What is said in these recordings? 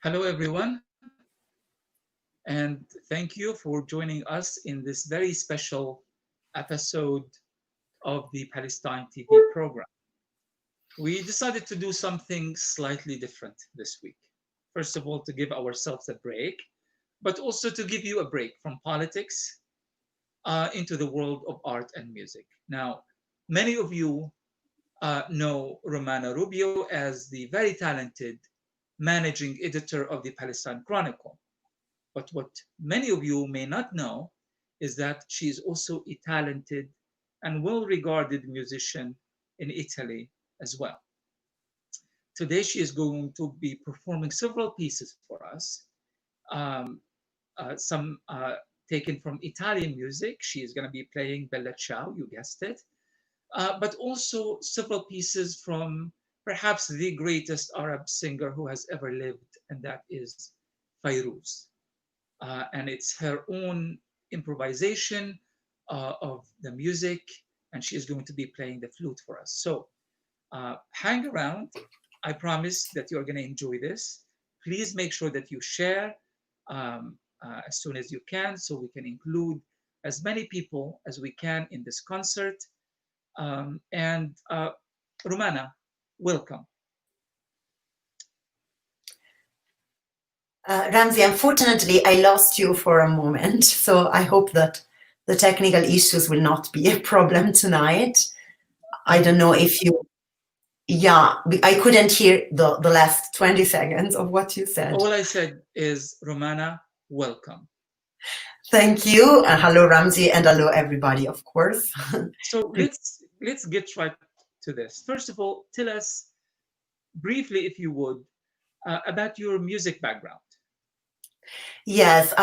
Hello, everyone, and thank you for joining us in this very special episode of the Palestine TV program. We decided to do something slightly different this week. First of all, to give ourselves a break, but also to give you a break from politics into the world of art and music. Now, many of you know Romana Rubeo as the very talented managing editor of the Palestine Chronicle. But what many of you may not know is that she is also a talented and well regarded musician in Italy as well. Today, she is going to be performing several pieces for us, um, some taken from Italian music. She is going to be playing Bella Ciao, you guessed it, but also several pieces from perhaps the greatest Arab singer who has ever lived, and that is Fairuz. And it's her own improvisation of the music, and she is going to be playing the flute for us. So hang around. I promise that you're going to enjoy this. Please make sure that you share as soon as you can so we can include as many people as we can in this concert. And Romana, welcome. Ramzi, unfortunately, I lost you for a moment, so I hope that the technical issues will not be a problem tonight. I don't know if you, I couldn't hear the last 20 seconds of what you said. All I said is, Romana, welcome. Thank you. Hello, Ramzi, and hello, everybody, of course. So let's get right to this. First of all, tell us briefly, if you would, about your music background. Yes,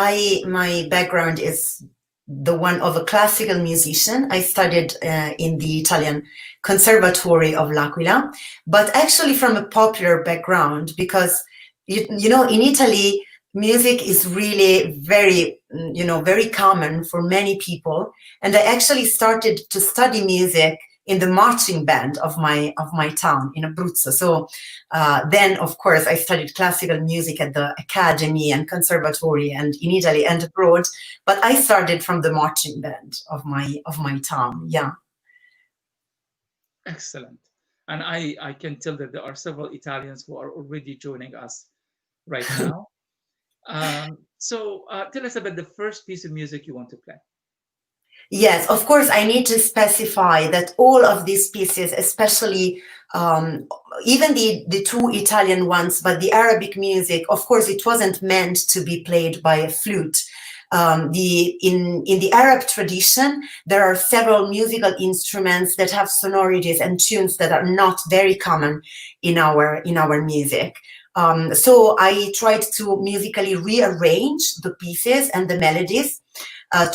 my background is the one of a classical musician. I studied in the Italian Conservatory of L'Aquila, but actually from a popular background because, you know, in Italy, music is really very, very common for many people. And I actually started to study music in the marching band of my town in Abruzzo. So then, of course, I studied classical music at the academy and conservatory and in Italy and abroad. But I started from the marching band of my town. Yeah. Excellent. And I can tell that there are several Italians who are already joining us right now. So tell us about the first piece of music you want to play. Yes, of course, I need to specify that all of these pieces, especially even the two Italian ones, but the Arabic music, of course, it wasn't meant to be played by a flute. In the Arab tradition, there are several musical instruments that have sonorities and tunes that are not very common in our music. So I tried to musically rearrange the pieces and the melodies,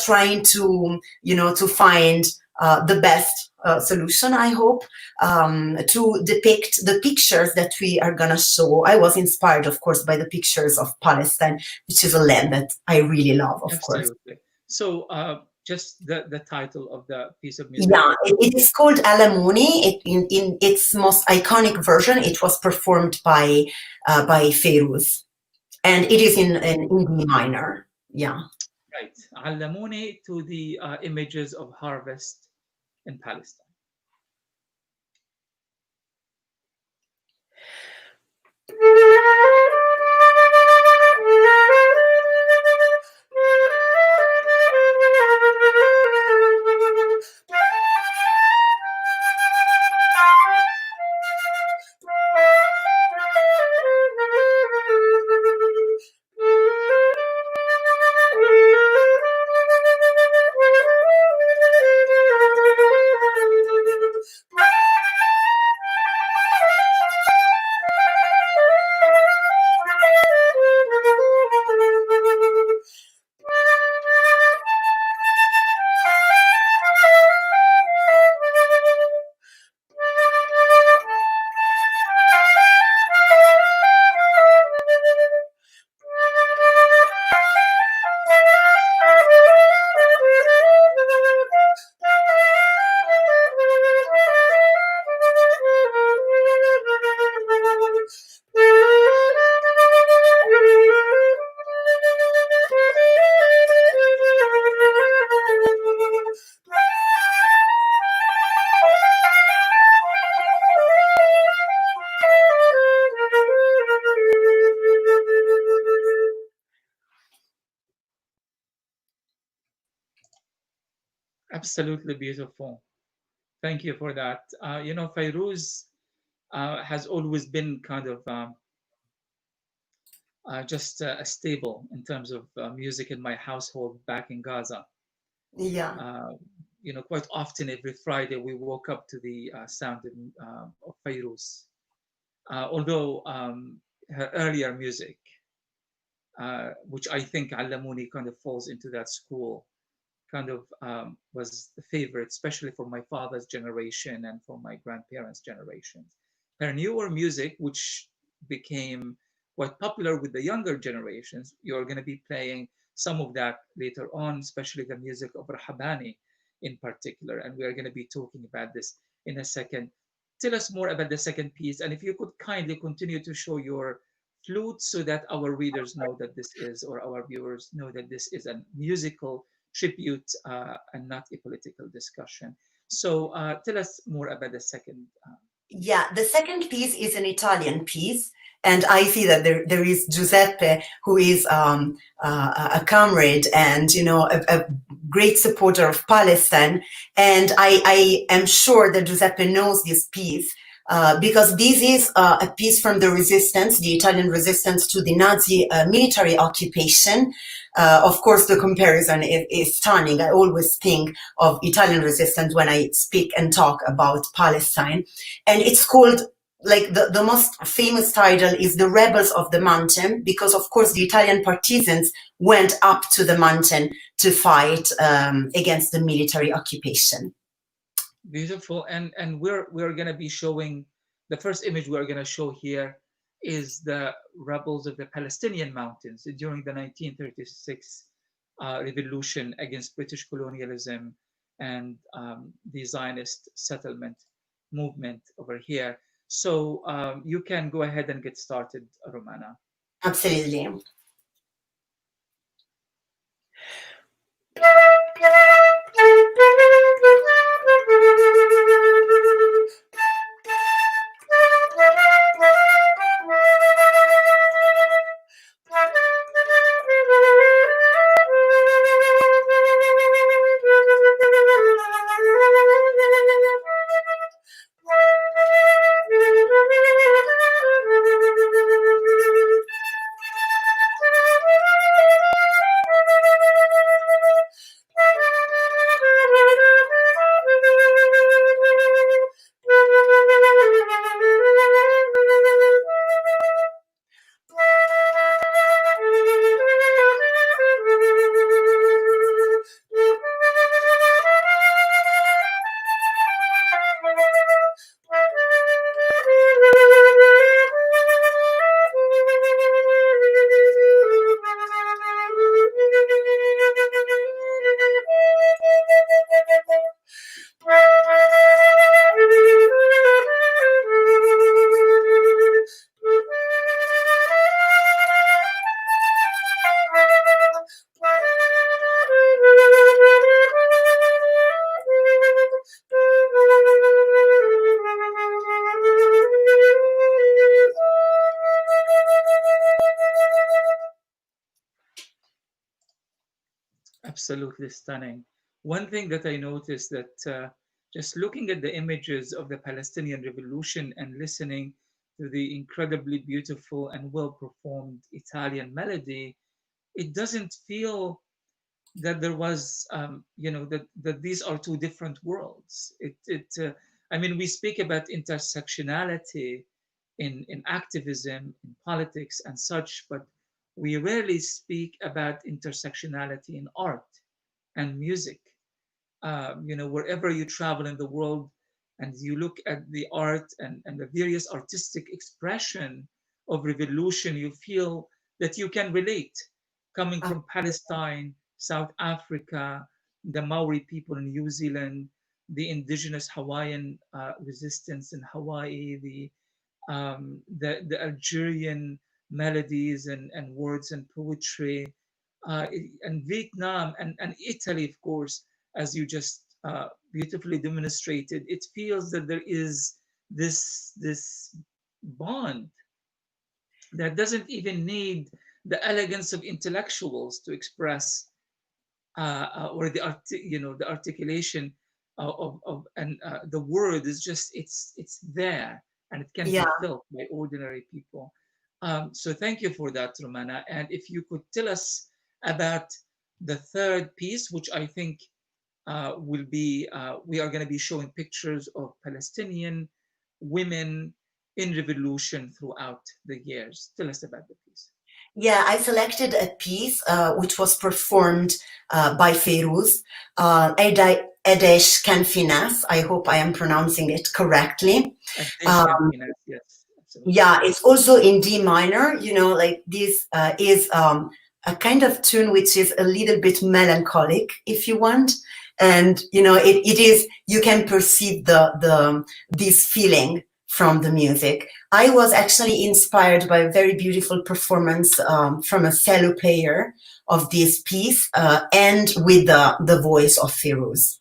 trying to find the best solution, I hope, to depict the pictures that we are going to show. I was inspired, of course, by the pictures of Palestine, which is a land that I really love, of course. Absolutely. So just the title of the piece of music. Yeah, it is called Alamuni. In its most iconic version, it was performed by Fairuz, and it is in D minor. Yeah. Right. Allamuni to the images of harvest in Palestine. Absolutely beautiful. Thank you for that. Fairuz has always been kind of just a staple in terms of music in my household back in Gaza. Yeah. Uh, quite often every Friday we woke up to the sound of Fairuz. Although her earlier music, which I think Alamuni kind of falls into that school, kind of was the favorite, especially for my father's generation and for my grandparents' generations. Her newer music, which became quite popular with the younger generations, you're going to be playing some of that later on, especially the music of Rahabani in particular. And we are going to be talking about this in a second. Tell us more about the second piece. And if you could kindly continue to show your flute so that our readers know that this is, or our viewers know that this is a musical tribute and not a political discussion. So tell us more about the second. Yeah, the second piece is an Italian piece, and I see that there is Giuseppe, who is a comrade and a great supporter of Palestine, and I am sure that Giuseppe knows this piece. Because this is a piece from the resistance, the Italian resistance to the Nazi military occupation. Of course, the comparison is stunning. I always think of Italian resistance when I speak and talk about Palestine. And it's called, like, the most famous title is The Rebels of the Mountain, because of course the Italian partisans went up to the mountain to fight against the military occupation. Beautiful. And we're going to be showing the first image we're going to show here is the rebels of the Palestinian mountains during the 1936 revolution against British colonialism and the Zionist settlement movement over here. So you can go ahead and get started, Romana. Absolutely. Absolutely stunning. One thing that I noticed that just looking at the images of the Palestinian Revolution and listening to the incredibly beautiful and well performed Italian melody, it doesn't feel that there was, that these are two different worlds. I mean, we speak about intersectionality in activism, in politics, and such, but we rarely speak about intersectionality in art and music. Wherever you travel in the world and you look at the art and the various artistic expression of revolution, you feel that you can relate coming Uh, from Palestine, South Africa, the Maori people in New Zealand, the indigenous Hawaiian resistance in Hawaii, the Algerian melodies and words and poetry, and Vietnam and Italy, of course, as you just beautifully demonstrated. It feels that there is this bond that doesn't even need the elegance of intellectuals to express or the articulation of and the word is just it's there and it can be Yeah. felt by ordinary people. So thank you for that, Romana. And if you could tell us about the third piece, which I think will be we are going to be showing pictures of Palestinian women in revolution throughout the years. Tell us about the piece. Yeah, I selected a piece which was performed by Feiruz, Edesh Kanfinas. I hope I am pronouncing it correctly. Addish Uh, Campinas, yes, absolutely. yeah, it's also in D minor. Like this is a kind of tune which is a little bit melancholic, if you want. And it is, you can perceive the this feeling from the music. I was actually inspired by a very beautiful performance from a cello player of this piece, and with the voice of Firuz.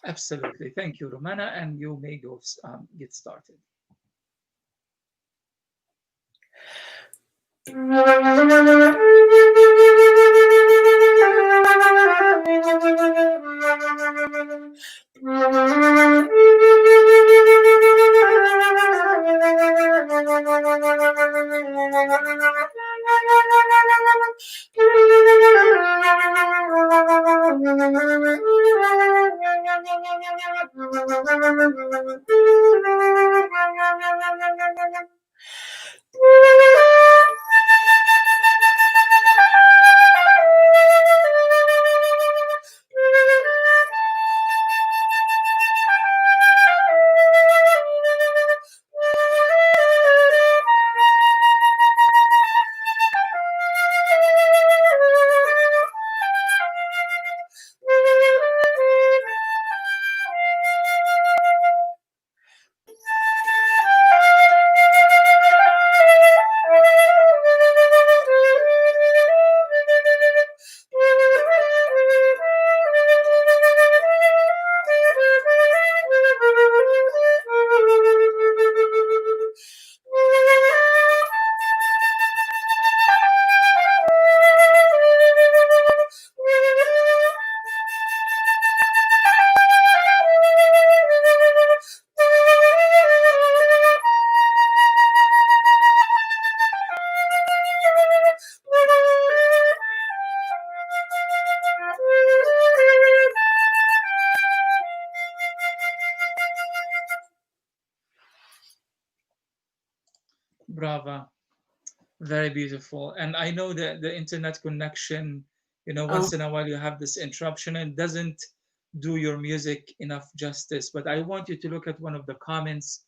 Absolutely. Thank you, Romana, and you may go get started. Brava. Very beautiful. And I know that the internet connection, Oh, once in a while you have this interruption and doesn't do your music enough justice. But I want you to look at one of the comments.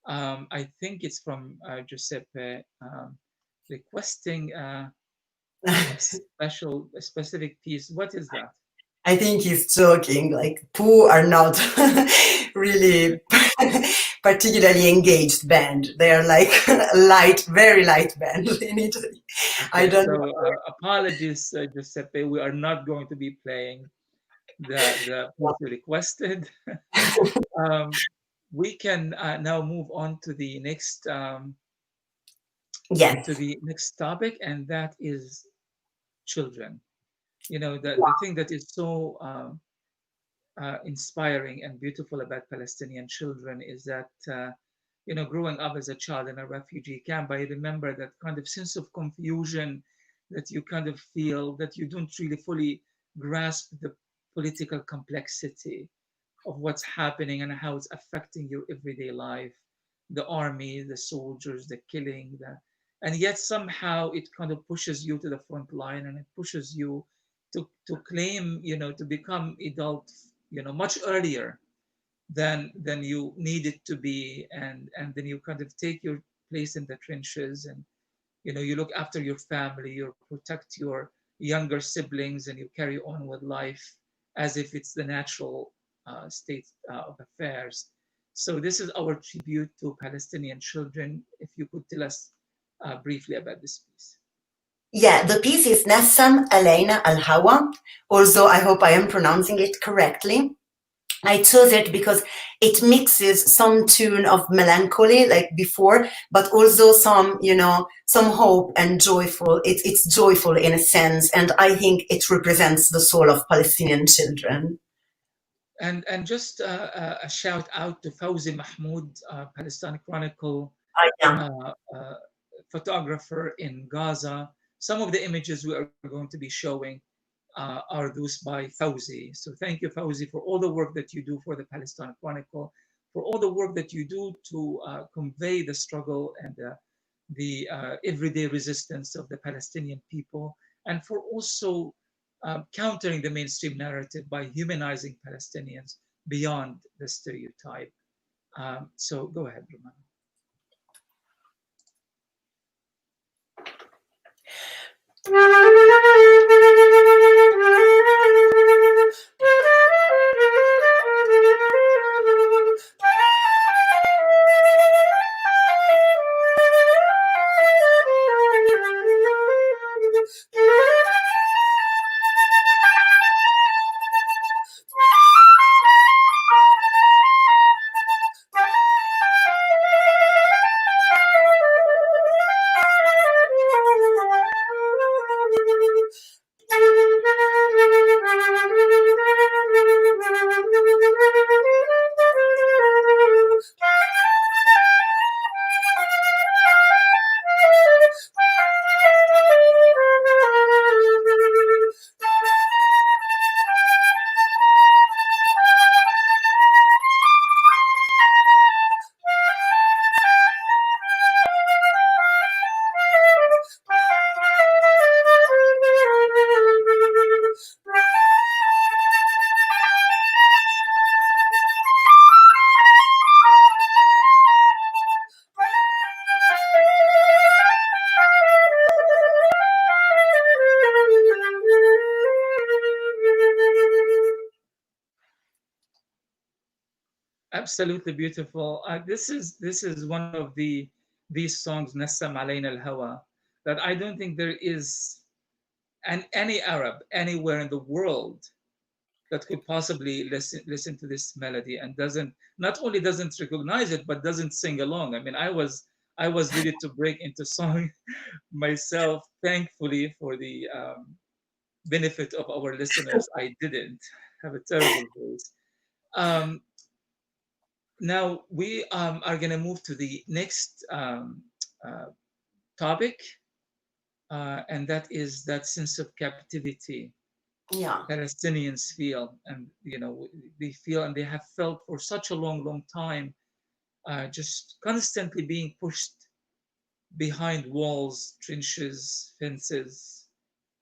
I think it's from Giuseppe requesting a specific piece. What is that? I think he's joking. Like, Pooh are not really particularly engaged band. They are like light, very light band in Italy. I Okay, don't so know. apologies, Giuseppe. We are not going to be playing the piece you requested. um, we can now move on to Yes. the next topic, and that is children. The thing that is so inspiring and beautiful about Palestinian children is that growing up as a child in a refugee camp, I remember that kind of sense of confusion that you kind of feel that you don't really fully grasp the political complexity of what's happening and how it's affecting your everyday life, the army, the soldiers, the killing, and yet somehow it kind of pushes you to the front line and it pushes you to claim, to become adult, much earlier than you need it to be, and then you kind of take your place in the trenches, and you look after your family, you protect your younger siblings, and you carry on with life as if it's the natural state of affairs. So this is our tribute to Palestinian children. If you could tell us briefly about this piece. Yeah, the piece is Nassam Alaina Al Hawa. Also, I hope I am pronouncing it correctly. I chose it because it mixes some tune of melancholy like before, but also some, some hope and joyful. It's joyful in a sense, and I think it represents the soul of Palestinian children. And just a shout out to Fawzi Mahmoud, Palestine Chronicle Yeah. uh, photographer in Gaza. Some of the images we are going to be showing are those by Fawzi. So thank you, Fawzi, for all the work that you do for the Palestine Chronicle, for all the work that you do to convey the struggle and the everyday resistance of the Palestinian people, and for also countering the mainstream narrative by humanizing Palestinians beyond the stereotype. So go ahead, Romana. Absolutely beautiful. This is one of these songs, Nassam Alayna al Hawa, that I don't think there is any Arab anywhere in the world that could possibly listen to this melody and doesn't, not only doesn't recognize it, but doesn't sing along. I mean, I was ready to break into song myself. Thankfully, for the benefit of our listeners, I didn't have a terrible voice. Um, Now we are going to move to the next uh, topic, and that is that sense of captivity Yeah. Palestinians feel, and they feel, and they have felt for such a long, long time, just constantly being pushed behind walls, trenches, fences,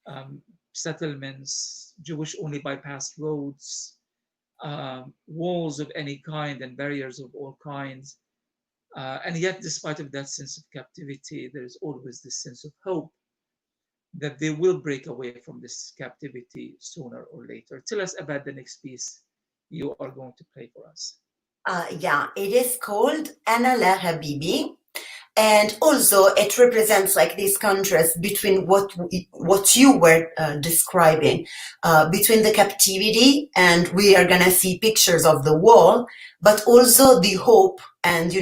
um, settlements, Jewish only bypassed roads, walls of any kind, and barriers of all kinds. And yet, despite of that sense of captivity, there's always this sense of hope that they will break away from this captivity sooner or later. Tell us about the next piece you are going to play for us. Yeah, it is called Ana La Habibi. And also it represents like this contrast between what you were describing, between the captivity, and we are gonna see pictures of the wall, but also the hope, and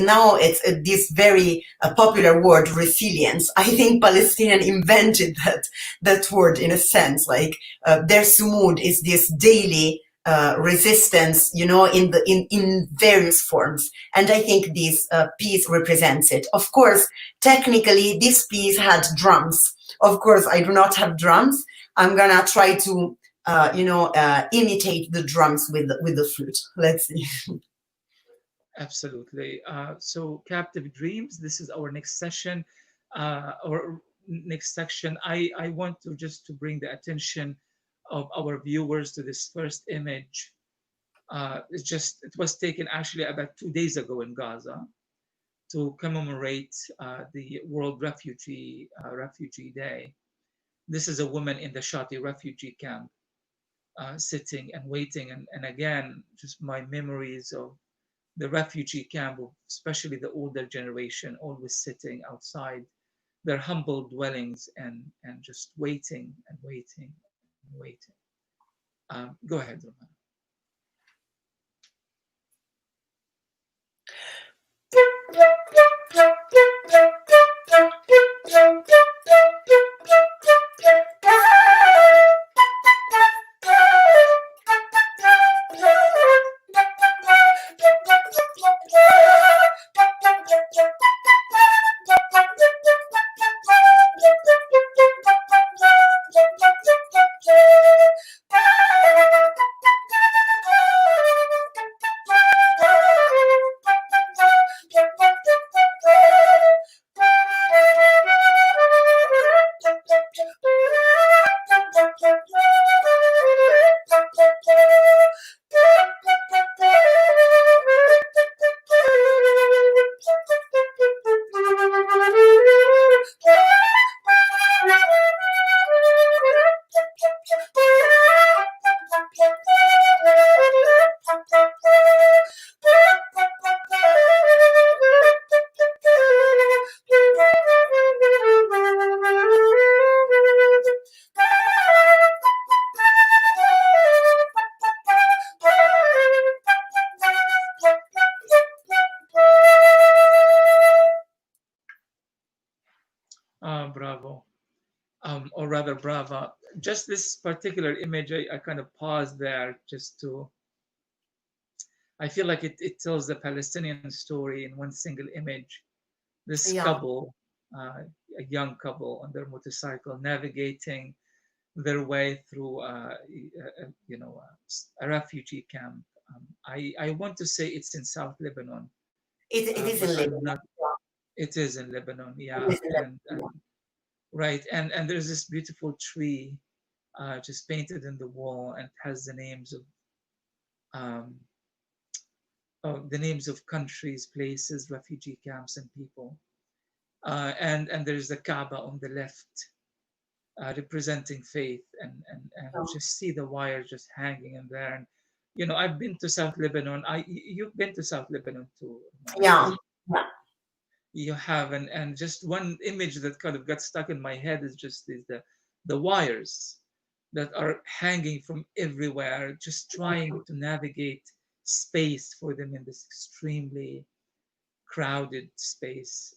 now it's this very popular word, resilience. I think Palestinian invented that word in a sense, like their sumud is this daily resistance, in various forms, and I think this piece represents it. Of course, technically, this piece had drums. Of course, I do not have drums. I'm gonna try to, imitate the drums with the flute. Let's see. Absolutely. So, Captive Dreams, this is our next session, or next section. I want to just to bring the attention of our viewers to this first image. It was taken actually about 2 days ago in Gaza to commemorate the World Refugee Day. This is a woman in the Shati refugee camp, sitting and waiting, and again, just my memories of the refugee camp, especially the older generation, always sitting outside their humble dwellings and just waiting and waiting and waiting. Go ahead, Romana. Bravo. Or rather, brava. Just this particular image, I kind of paused there just to, I feel like it tells the Palestinian story in one single image. This Yeah, couple, a young couple on their motorcycle, navigating their way through, a refugee camp. I want to say it's in South Lebanon, it is but in I'm Lebanon. not. It is in Lebanon, It yeah, is in and Lebanon. right, and there's this beautiful tree, just painted in the wall, and has um, the names of countries, places, refugee camps, and people. And there's the Kaaba on the left, representing faith, and just see the wire just hanging in there. And I've been to South Lebanon. You've been to South Lebanon too, Romana, Yeah, right? You have, and just one image that kind of got stuck in my head is the wires that are hanging from everywhere, just trying to navigate space for them in this extremely crowded space.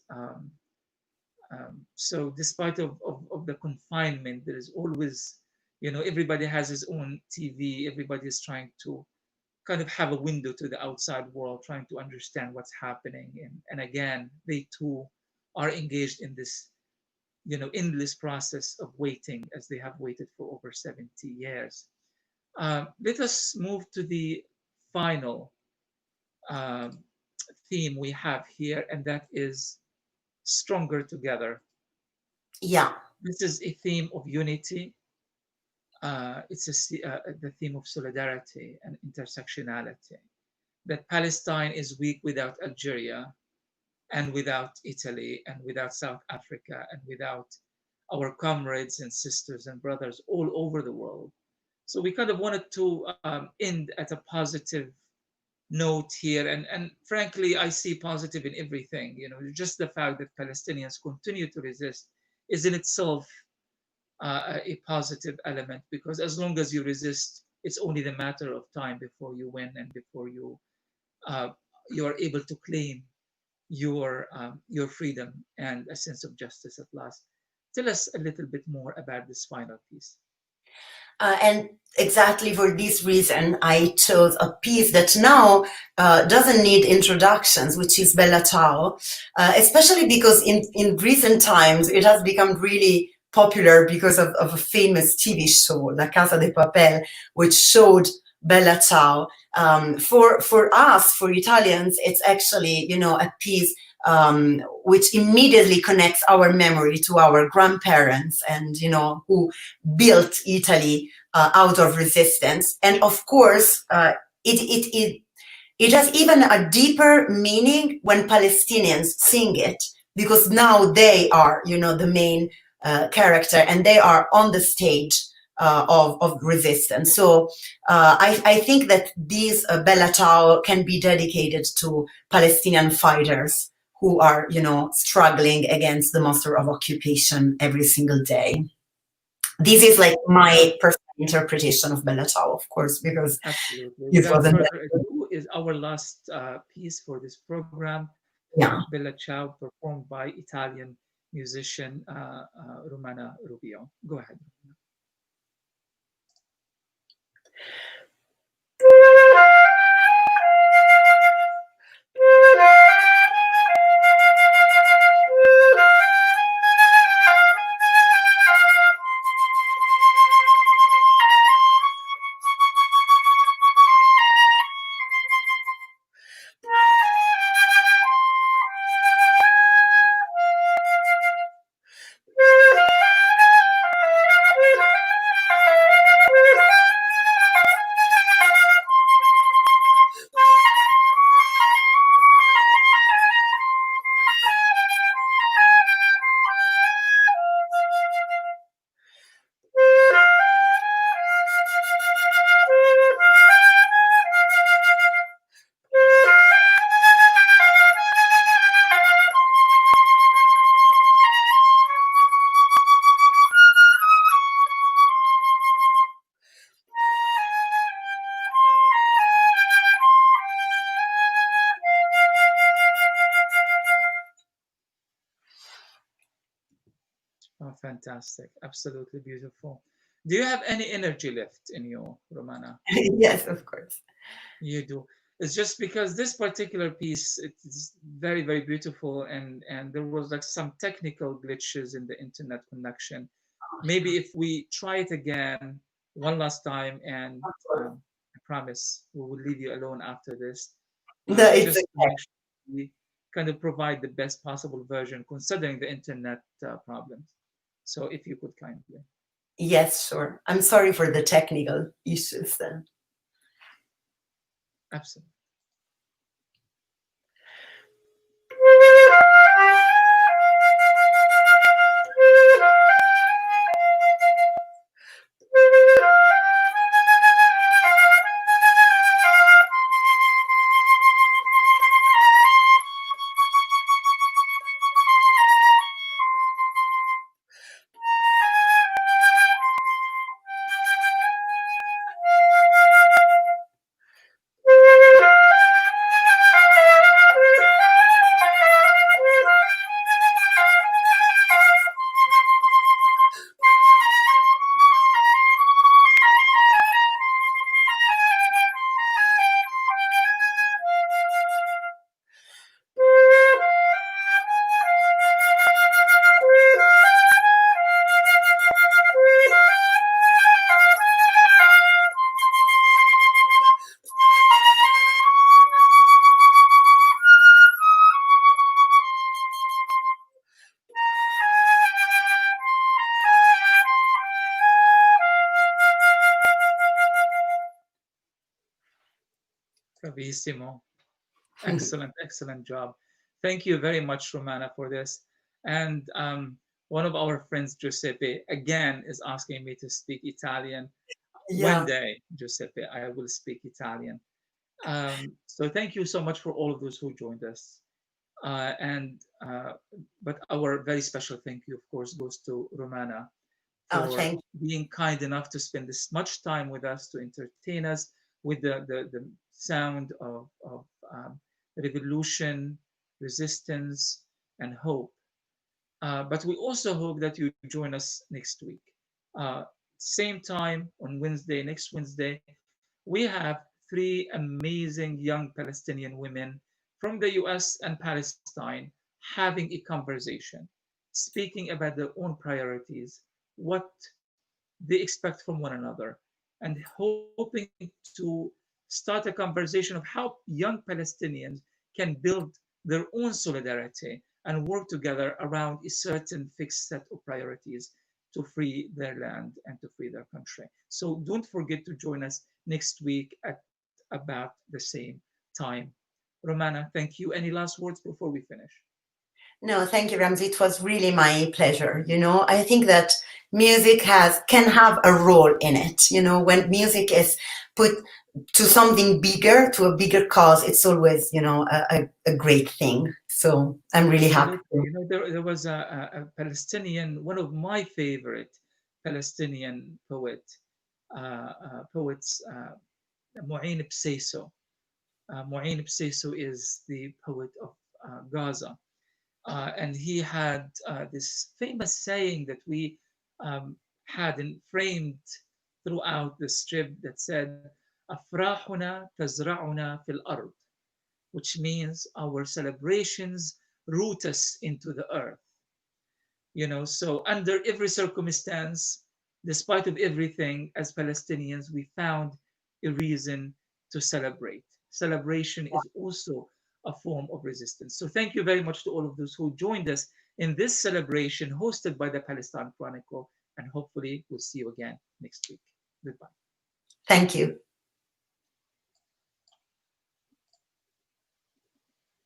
So despite of the confinement, there is always, everybody has his own TV. Everybody is trying to kind of have a window to the outside world, trying to understand what's happening. And again, they too are engaged in this, endless process of waiting, as they have waited for over 70 years. Let us move to the final um, theme we have here, and that is stronger together. yeah, This is a theme of unity. The theme of solidarity and intersectionality. That Palestine is weak without Algeria, and without Italy, and without South Africa, and without our comrades and sisters and brothers all over the world. So we kind of wanted to end at a positive note here, and frankly, I see positive in everything. Just the fact that Palestinians continue to resist is in itself a positive element, because as long as you resist, it's only the matter of time before you win, and before uh, you are able to claim your freedom and a sense of justice at last. Tell us a little bit more about this final piece. and exactly for this reason, I chose a piece that now doesn't need introductions, which is Bella Ciao, especially because in recent times it has become really popular because of a famous TV show, La Casa de Papel, which showed Bella Ciao. For us, for Italians, it's actually, a piece which immediately connects our memory to our grandparents and, who built Italy out of resistance. And of course, it has even a deeper meaning when Palestinians sing it, because now they are, the main character, and they are on the stage of resistance. So I think that this Bella Ciao can be dedicated to Palestinian fighters who are, struggling against the monster of occupation every single day. This is like my perspective interpretation of Bella Ciao, of course, because Absolutely. it Without wasn't. further ado, is our last piece for this program, Yeah. Bella Ciao, performed by Italian musician Romana Rubeo. Go ahead. Oh, fantastic. Absolutely beautiful. Do you have any energy left in you, Romana? Yes, of course. You do. It's just because this particular piece it's very, very beautiful, and there was like some technical glitches in the internet connection. Maybe if we try it again one last time, and I promise we will leave you alone after this, No, it's just to make sure we kind of provide the best possible version considering the internet problems. So if you could kindly. yes, sure. I'm sorry for the technical issues then. Absolutely. Bravissimo. Excellent, excellent job. Thank you very much, Romana, for this. And one of our friends, Giuseppe, again is asking me to speak Italian. One Yeah. day, Giuseppe, I will speak Italian. So thank you so much for all of those who joined us. And but our very special thank you, of course, goes to Romana Oh, for thank being kind enough to spend this much time with us to entertain us with the sound of revolution, resistance, and hope. But we also hope that you join us next week. Uh, Same time on Wednesday, next Wednesday, we have three amazing young Palestinian women from the US and Palestine having a conversation, speaking about their own priorities, what they expect from one another, and hoping to start a conversation of how young Palestinians can build their own solidarity and work together around a certain fixed set of priorities to free their land and to free their country. So don't forget to join us next week at about the same time. Romana, thank you. Any last words before we finish? No, thank you, Ramzi. It was really my pleasure. I think that music can have a role in it. When music is put to something bigger, to a bigger cause, it's always, a great thing. So I'm really happy. Absolutely. There was a Palestinian, one of my favorite Palestinian poet. poets, Mu'in Bseiso. Mu'in Bseiso is the poet of Gaza. And he had this famous saying that we had framed throughout the strip that said, أفراحنا تزرعنا في الأرض, which means our celebrations root us into the earth. So under every circumstance, despite of everything, as Palestinians, we found a reason to celebrate. Celebration is also a form of resistance. So thank you very much to all of those who joined us in this celebration hosted by the Palestine Chronicle, and hopefully we'll see you again next week. Goodbye. Thank you.